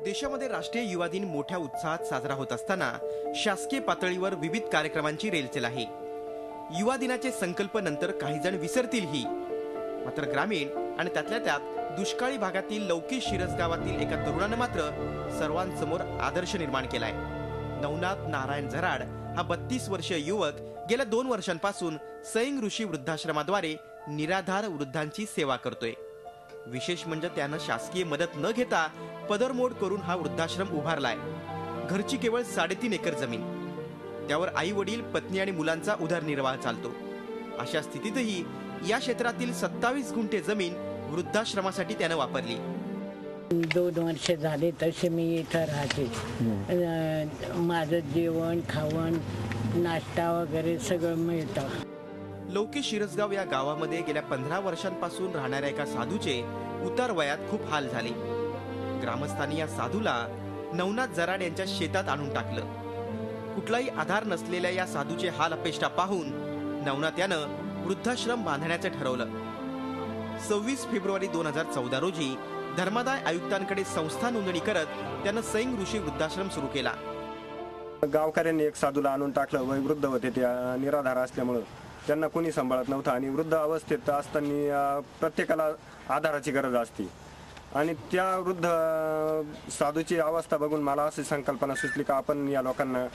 देशामध्ये राष्ट्रीय युवा दिन मोठ्या उत्साहात साजरा होत असताना शासकीय पातळीवर विविध कार्यक्रमांची रेलचेल आहे। युवा दिनाचे संकल्प नंतर काही जण विसरतीलही, मात्र ग्रामीण आणि त्यातल्या त्यात दुष्काळी भागातील लौकी शिरस गावातील एका तरुणानं मात्र सर्वांसमोर आदर्श निर्माण केलाय। नवनाथ नारायण झराड हा 32 वर्षीय युवक गेल्या 2 वर्षांपासून सैंग ऋषी वृद्धाश्रमाद्वारे निराधार वृद्धांची सेवा करतोय। विशेष म्हणजे त्यानं शासकीय मदत न घेता पदरमोड करून हा वृद्धाश्रम उभारलाय। घरची केवळ 3.5 एकर जमीन, त्यावर आई वडील पत्नी आणि मुलांचा उदरनिर्वाह चालतो। अशा स्थितीतही या क्षेत्रातील 27 गुंठे जमीन वृद्धाश्रमासाठी त्यानं वापरली। 2 वर्ष झाले तसे मी इथं राहते। माझं जेवण खावण नाश्ता वगैरे सगळं मिळतं। लौकी शिरसगाव या गावामध्ये गेल्या 15 वर्षांपासून राहणाऱ्या एका साधूचे उतार वयात खूप हाल झाले। ग्रामस्थांनी या साधूला नवनाथ झराड यांच्या शेतात आणून टाकलं। कुठलाही आधार नसलेल्या या साधूचे हाल अपेष्टा पाहून नवनाथ यानं वृद्धाश्रम बांधण्याचं ठरवलं। 26 फेब्रुवारी 2014 रोजी धर्मादाय आयुक्तांकडे संस्था नोंदणी करत त्यानं सैंग ऋषी वृद्धाश्रम सुरू केला। गावकऱ्यांनी एक साधूला आणून टाकलं। वयोवृद्ध होते, त्या निराधार असल्यामुळे त्यांना कोणी सांभाळत नव्हतं आणि वृद्ध अवस्थेत असताना प्रत्येकाला आधाराची गरज असते आणि त्या वृद्ध साधूची अवस्था बघून मला अशी संकल्पना सुचली का आपण या लोकांना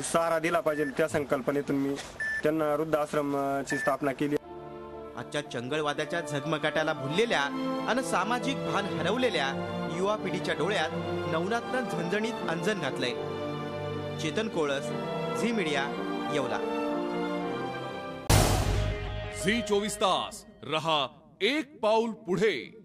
सहारा दिला पाहिजे। त्या संकल्पनेतून मी त्यांना वृद्धाश्रमची स्थापना केली। आजच्या चंगळवाद्याच्या झगमगाटाला भुललेल्या आणि सामाजिक भान हरवलेल्या युवा पिढीच्या डोळ्यात नवनाथनं झणझणीत अंजन घातलंय। Chetan Kolas, Zee media, Yeola. Zee 24 तास रहा एक पाऊल पुढे।